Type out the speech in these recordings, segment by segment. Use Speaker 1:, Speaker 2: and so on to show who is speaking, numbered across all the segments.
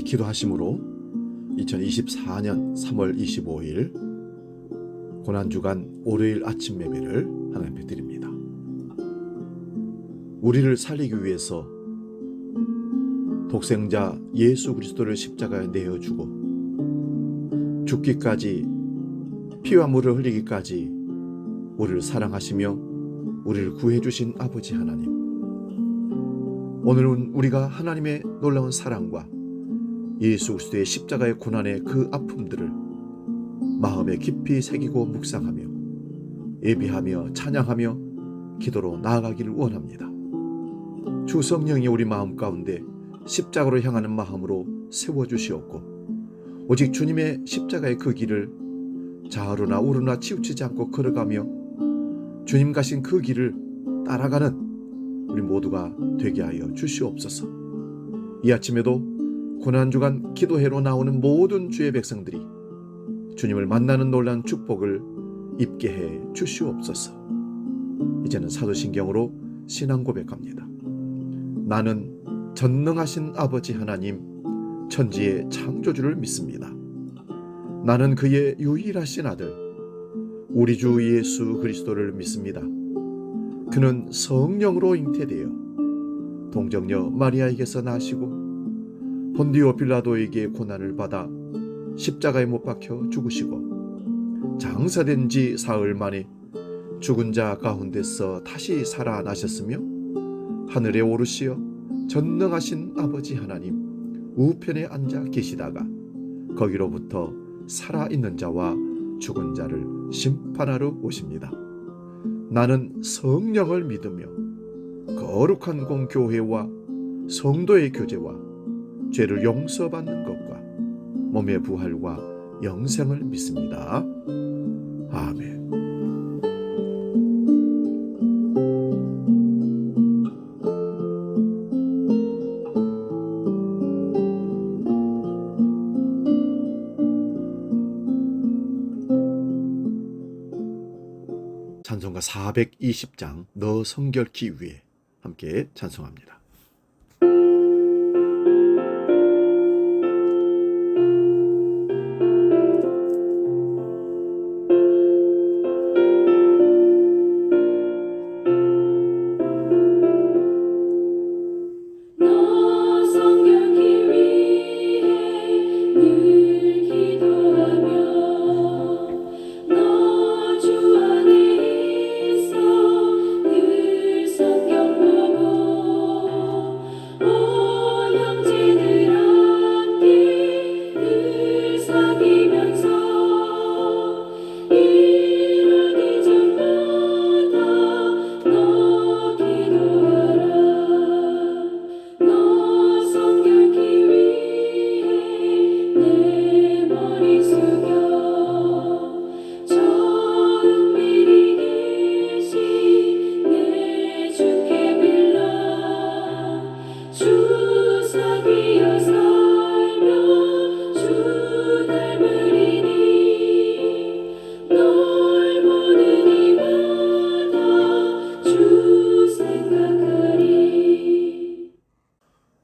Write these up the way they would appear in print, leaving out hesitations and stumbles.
Speaker 1: 기도하심으로 2024년 3월 25일 고난주간 월요일 아침 예배를 하나님 앞에 드립니다. 우리를 살리기 위해서 독생자 예수 그리스도를 십자가에 내어주고 죽기까지 피와 물을 흘리기까지 우리를 사랑하시며 우리를 구해주신 아버지 하나님, 오늘은 우리가 하나님의 놀라운 사랑과 예수 그리스도의 십자가의 고난의 그 아픔들을 마음에 깊이 새기고 묵상하며 예비하며 찬양하며 기도로 나아가기를 원합니다. 주 성령이 우리 마음 가운데 십자가로 향하는 마음으로 세워주시옵고 오직 주님의 십자가의 그 길을 좌우로나 우로나 치우치지 않고 걸어가며 주님 가신 그 길을 따라가는 우리 모두가 되게 하여 주시옵소서. 이 아침에도 고난주간 기도회로 나오는 모든 주의 백성들이 주님을 만나는 놀라운 축복을 입게 해 주시옵소서. 이제는 사도신경으로 신앙 고백합니다. 나는 전능하신 아버지 하나님 천지의 창조주를 믿습니다. 나는 그의 유일하신 아들 우리 주 예수 그리스도를 믿습니다. 그는 성령으로 잉태되어 동정녀 마리아에게서 나시고 본디오 빌라도에게 고난을 받아 십자가에 못 박혀 죽으시고 장사된 지 사흘 만에 죽은 자 가운데서 다시 살아나셨으며 하늘에 오르시어 전능하신 아버지 하나님 우편에 앉아 계시다가 거기로부터 살아있는 자와 죽은 자를 심판하러 오십니다. 나는 성령을 믿으며 거룩한 공교회와 성도의 교제와 죄를 용서받는 것과 몸의 부활과 영생을 믿습니다. 아멘. 찬송가 420장 너 성결케 위해 함께 찬송합니다.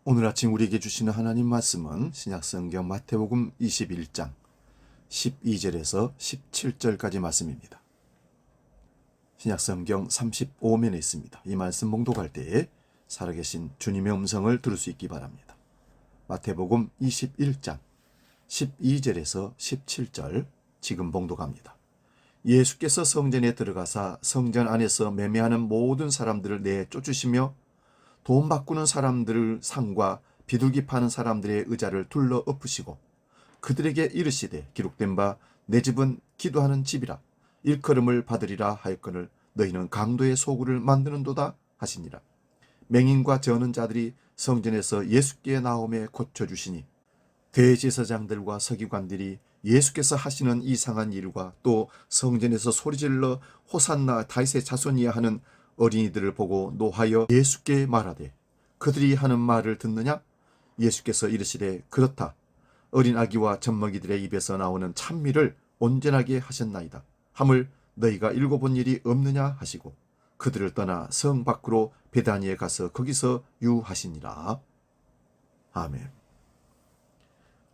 Speaker 1: 오늘 아침 우리에게 주시는 하나님 말씀은 신약성경 마태복음 21장 12절에서 17절까지 말씀입니다. 신약성경 35면에 있습니다. 이 말씀 봉독할 때에 살아계신 주님의 음성을 들을 수 있기 바랍니다. 마태복음 21장 12절에서 17절 지금 봉독합니다. 예수께서 성전에 들어가사 성전 안에서 매매하는 모든 사람들을 내쫓으시며 돈 바꾸는 사람들을 상과 비둘기 파는 사람들의 의자를 둘러 엎으시고 그들에게 이르시되 기록된 바 내 집은 기도하는 집이라 일컬음을 받으리라 하였거늘 너희는 강도의 소굴을 만드는도다 하시니라. 맹인과 저는 자들이 성전에서 예수께 나오매 고쳐주시니 대제사장들과 서기관들이 예수께서 하시는 이상한 일과 또 성전에서 소리질러 호산나 다윗의 자손이야 하는 어린이들을 보고 노하여 예수께 말하되 그들이 하는 말을 듣느냐? 예수께서 이르시되 그렇다. 어린 아기와 젖먹이들의 입에서 나오는 찬미를 온전하게 하셨나이다. 함을 너희가 읽어본 일이 없느냐 하시고 그들을 떠나 성 밖으로 베다니에 가서 거기서 유하시니라. 아멘.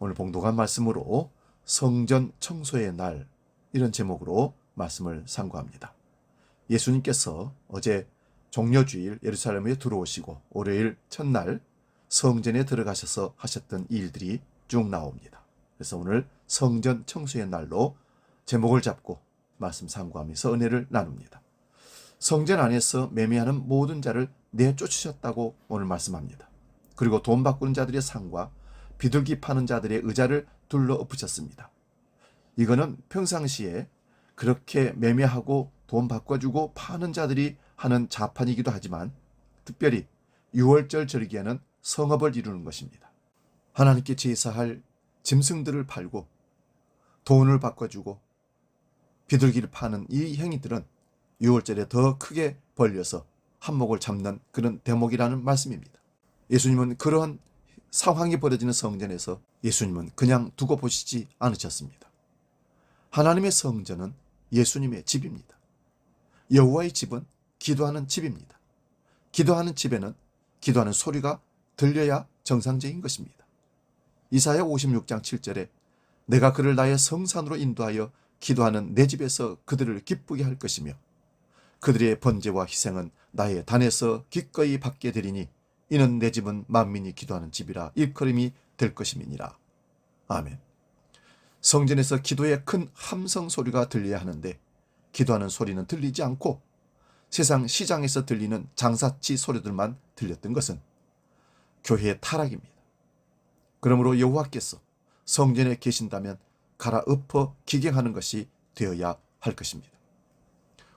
Speaker 1: 오늘 봉독한 말씀으로 성전 청소의 날, 이런 제목으로 말씀을 상고합니다. 예수님께서 어제 종려주일 예루살렘에 들어오시고 월요일 첫날 성전에 들어가셔서 하셨던 일들이 쭉 나옵니다. 그래서 오늘 성전 청소의 날로 제목을 잡고 말씀 상고하면서 은혜를 나눕니다. 성전 안에서 매매하는 모든 자를 내쫓으셨다고 오늘 말씀합니다. 그리고 돈 바꾸는 자들의 상과 비둘기 파는 자들의 의자를 둘러 엎으셨습니다. 이거는 평상시에 그렇게 매매하고 돈 바꿔주고 파는 자들이 하는 자판이기도 하지만 특별히 6월절 절기에는 성업을 이루는 것입니다. 하나님께 제사할 짐승들을 팔고 돈을 바꿔주고 비둘기를 파는 이 행위들은 6월절에 더 크게 벌려서 한몫을 잡는 그런 대목이라는 말씀입니다. 예수님은 그러한 상황이 벌어지는 성전에서 예수님은 그냥 두고 보시지 않으셨습니다. 하나님의 성전은 예수님의 집입니다. 여호와의 집은 기도하는 집입니다. 기도하는 집에는 기도하는 소리가 들려야 정상적인 것입니다. 이사야 56장 7절에 내가 그를 나의 성산으로 인도하여 기도하는 내 집에서 그들을 기쁘게 할 것이며 그들의 번제와 희생은 나의 단에서 기꺼이 받게 되리니 이는 내 집은 만민이 기도하는 집이라 일컬음이 될 것임이니라. 아멘. 성전에서 기도의 큰 함성 소리가 들려야 하는데 기도하는 소리는 들리지 않고 세상 시장에서 들리는 장사치 소리들만 들렸던 것은 교회의 타락입니다. 그러므로 여호와께서 성전에 계신다면 갈아엎어 기경하는 것이 되어야 할 것입니다.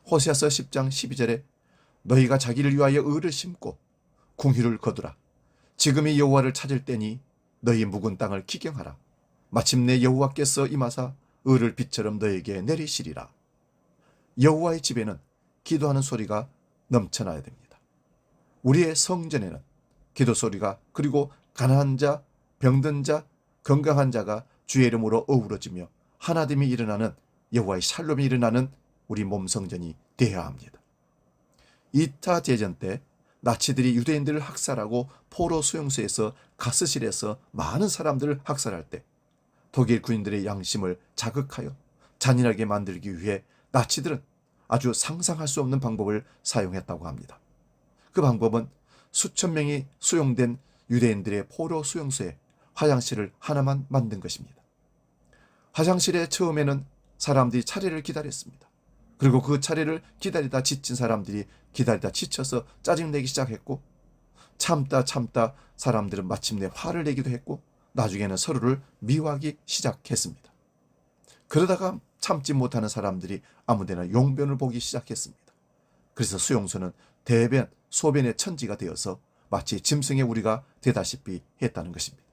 Speaker 1: 호세아서 10장 12절에 너희가 자기를 위하여 의를 심고 궁휼을 거두라. 지금이 여호와를 찾을 때니 너희 묵은 땅을 기경하라. 마침내 여호와께서 임하사 의를 빛처럼 너에게 내리시리라. 여호와의 집에는 기도하는 소리가 넘쳐나야 됩니다. 우리의 성전에는 기도 소리가 그리고 가난한 자, 병든 자, 건강한 자가 주의 이름으로 어우러지며 하나됨이 일어나는 여호와의 샬롬이 일어나는 우리 몸 성전이 되어야 합니다. 2차 대전 때 나치들이 유대인들을 학살하고 포로 수용소에서 가스실에서 많은 사람들을 학살할 때 독일 군인들의 양심을 자극하여 잔인하게 만들기 위해 나치들은 아주 상상할 수 없는 방법을 사용했다고 합니다. 그 방법은 수천 명이 수용된 유대인들의 포로 수용소에 화장실을 하나만 만든 것입니다. 화장실에 처음에는 사람들이 차례를 기다렸습니다. 그리고 그 차례를 기다리다 지친 사람들이 기다리다 지쳐서 짜증내기 시작했고 참다 사람들은 마침내 화를 내기도 했고 나중에는 서로를 미워하기 시작했습니다. 그러다가 참지 못하는 사람들이 아무데나 용변을 보기 시작했습니다. 그래서 수용소는 대변, 소변의 천지가 되어서 마치 짐승의 우리가 되다시피 했다는 것입니다.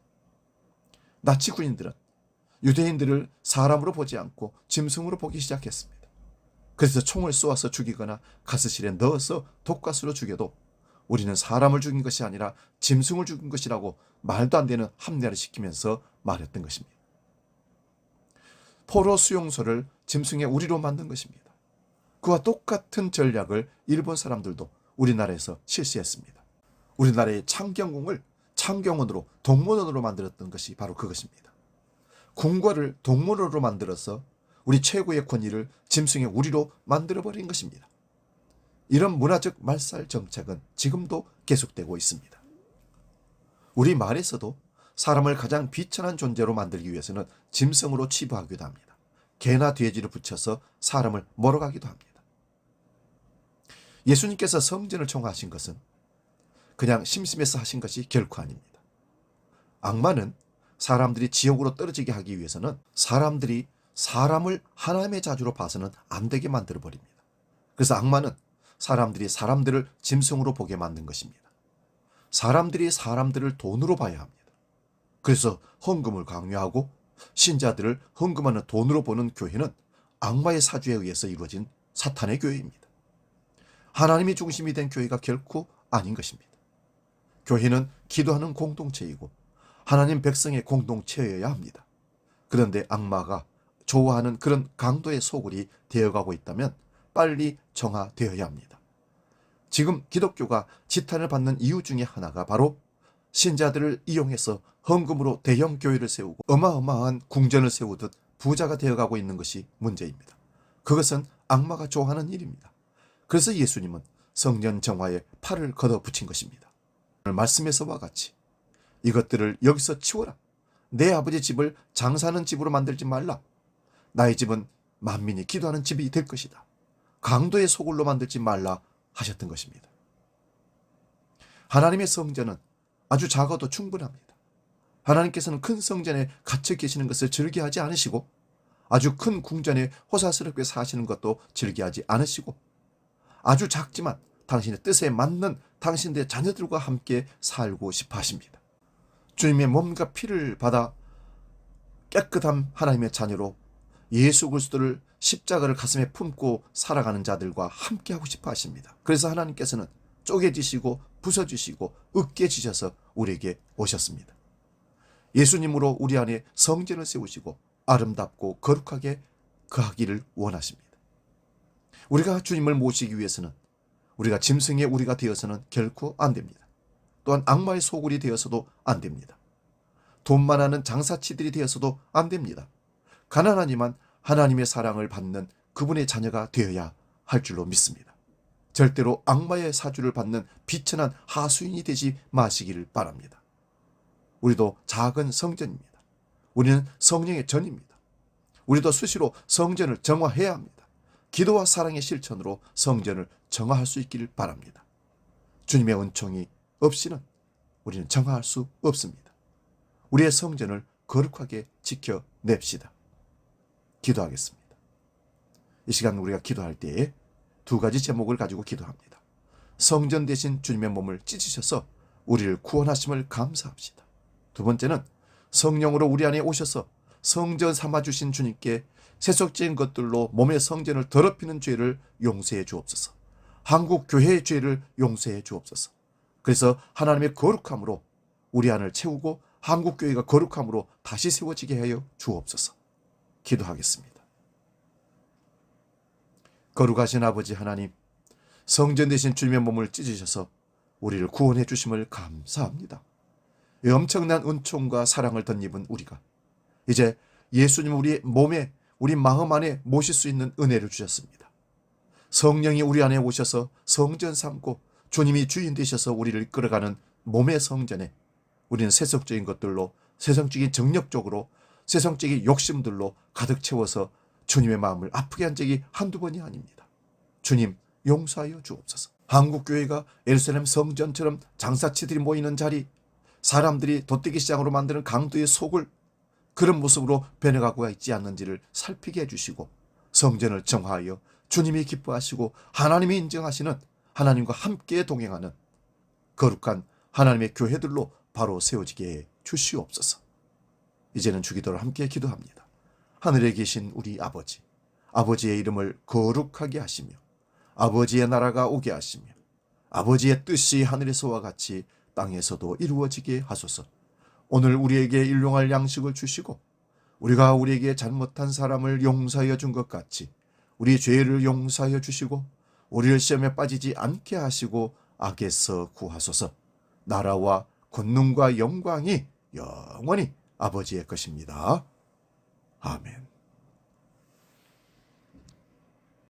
Speaker 1: 나치 군인들은 유대인들을 사람으로 보지 않고 짐승으로 보기 시작했습니다. 그래서 총을 쏘아서 죽이거나 가스실에 넣어서 독가스로 죽여도 우리는 사람을 죽인 것이 아니라 짐승을 죽인 것이라고 말도 안 되는 합리화를 시키면서 말했던 것입니다. 포로 수용소를 짐승의 우리로 만든 것입니다. 그와 똑같은 전략을 일본 사람들도 우리나라에서 실시했습니다. 우리나라의 창경궁을 창경원으로 동문원으로 만들었던 것이 바로 그것입니다. 궁궐을 동문원으로 만들어서 우리 최고의 권위를 짐승의 우리로 만들어버린 것입니다. 이런 문화적 말살 정책은 지금도 계속되고 있습니다. 우리 말에서도 사람을 가장 비천한 존재로 만들기 위해서는 짐승으로 치부하기도 합니다. 개나 돼지를 붙여서 사람을 몰아가기도 합니다. 예수님께서 성전을 청하신 것은 그냥 심심해서 하신 것이 결코 아닙니다. 악마는 사람들이 지옥으로 떨어지게 하기 위해서는 사람들이 사람을 하나님의 자주로 봐서는 안 되게 만들어버립니다. 그래서 악마는 사람들이 사람들을 짐승으로 보게 만든 것입니다. 사람들이 사람들을 돈으로 봐야 합니다. 그래서 헌금을 강요하고 신자들을 헌금하는 돈으로 보는 교회는 악마의 사주에 의해서 이루어진 사탄의 교회입니다. 하나님이 중심이 된 교회가 결코 아닌 것입니다. 교회는 기도하는 공동체이고 하나님 백성의 공동체여야 합니다. 그런데 악마가 좋아하는 그런 강도의 소굴이 되어가고 있다면 빨리 정화되어야 합니다. 지금 기독교가 지탄을 받는 이유 중에 하나가 바로 신자들을 이용해서 헌금으로 대형 교회를 세우고 어마어마한 궁전을 세우듯 부자가 되어가고 있는 것이 문제입니다. 그것은 악마가 좋아하는 일입니다. 그래서 예수님은 성전 정화에 팔을 걷어붙인 것입니다. 오늘 말씀에서와 같이 이것들을 여기서 치워라. 내 아버지 집을 장사하는 집으로 만들지 말라. 나의 집은 만민이 기도하는 집이 될 것이다. 강도의 소굴로 만들지 말라 하셨던 것입니다. 하나님의 성전은 아주 작아도 충분합니다. 하나님께서는 큰 성전에 갇혀 계시는 것을 즐겨하지 않으시고 아주 큰 궁전에 호사스럽게 사시는 것도 즐겨하지 않으시고 아주 작지만 당신의 뜻에 맞는 당신의 자녀들과 함께 살고 싶어 하십니다. 주님의 몸과 피를 받아 깨끗한 하나님의 자녀로 예수 그리스도를 십자가를 가슴에 품고 살아가는 자들과 함께 하고 싶어 하십니다. 그래서 하나님께서는 쪼개지시고 부서지시고 으깨지셔서 우리에게 오셨습니다. 예수님으로 우리 안에 성전을 세우시고 아름답고 거룩하게 거하기를 원하십니다. 우리가 주님을 모시기 위해서는 우리가 짐승의 우리가 되어서는 결코 안 됩니다. 또한 악마의 소굴이 되어서도 안 됩니다. 돈만 하는 장사치들이 되어서도 안 됩니다. 가난하지만 하나님의 사랑을 받는 그분의 자녀가 되어야 할 줄로 믿습니다. 절대로 악마의 사주를 받는 비천한 하수인이 되지 마시기를 바랍니다. 우리도 작은 성전입니다. 우리는 성령의 전입니다. 우리도 수시로 성전을 정화해야 합니다. 기도와 사랑의 실천으로 성전을 정화할 수 있기를 바랍니다. 주님의 은총이 없이는 우리는 정화할 수 없습니다. 우리의 성전을 거룩하게 지켜냅시다. 기도하겠습니다. 이 시간 우리가 기도할 때에 두 가지 제목을 가지고 기도합니다. 성전 대신 주님의 몸을 찢으셔서 우리를 구원하심을 감사합시다. 두 번째는 성령으로 우리 안에 오셔서 성전 삼아주신 주님께 세속적인 것들로 몸의 성전을 더럽히는 죄를 용서해 주옵소서. 한국 교회의 죄를 용서해 주옵소서. 그래서 하나님의 거룩함으로 우리 안을 채우고 한국 교회가 거룩함으로 다시 세워지게 하여 주옵소서. 기도하겠습니다. 거룩하신 아버지 하나님, 성전 대신 주님의 몸을 찢으셔서 우리를 구원해 주심을 감사합니다. 이 엄청난 은총과 사랑을 덧입은 우리가 이제 예수님 우리 몸에 우리 마음 안에 모실 수 있는 은혜를 주셨습니다. 성령이 우리 안에 오셔서 성전 삼고 주님이 주인 되셔서 우리를 이끌어가는 몸의 성전에 우리는 세속적인 것들로 세상적인 정력적으로 세상적인 욕심들로 가득 채워서 주님의 마음을 아프게 한 적이 한두 번이 아닙니다. 주님 용서하여 주옵소서. 한국교회가 예루살렘 성전처럼 장사치들이 모이는 자리, 사람들이 돗대기 시장으로 만드는 강도의 속을 그런 모습으로 변해가고 있지 않는지를 살피게 해주시고 성전을 정화하여 주님이 기뻐하시고 하나님이 인정하시는 하나님과 함께 동행하는 거룩한 하나님의 교회들로 바로 세워지게 해 주시옵소서. 이제는 주기도를 함께 기도합니다. 하늘에 계신 우리 아버지, 아버지의 이름을 거룩하게 하시며 아버지의 나라가 오게 하시며 아버지의 뜻이 하늘에서와 같이 땅에서도 이루어지게 하소서. 오늘 우리에게 일용할 양식을 주시고 우리가 우리에게 잘못한 사람을 용서하여 준 것 같이 우리 죄를 용서하여 주시고 우리를 시험에 빠지지 않게 하시고 악에서 구하소서. 나라와 권능과 영광이 영원히 아버지의 것입니다. 아멘.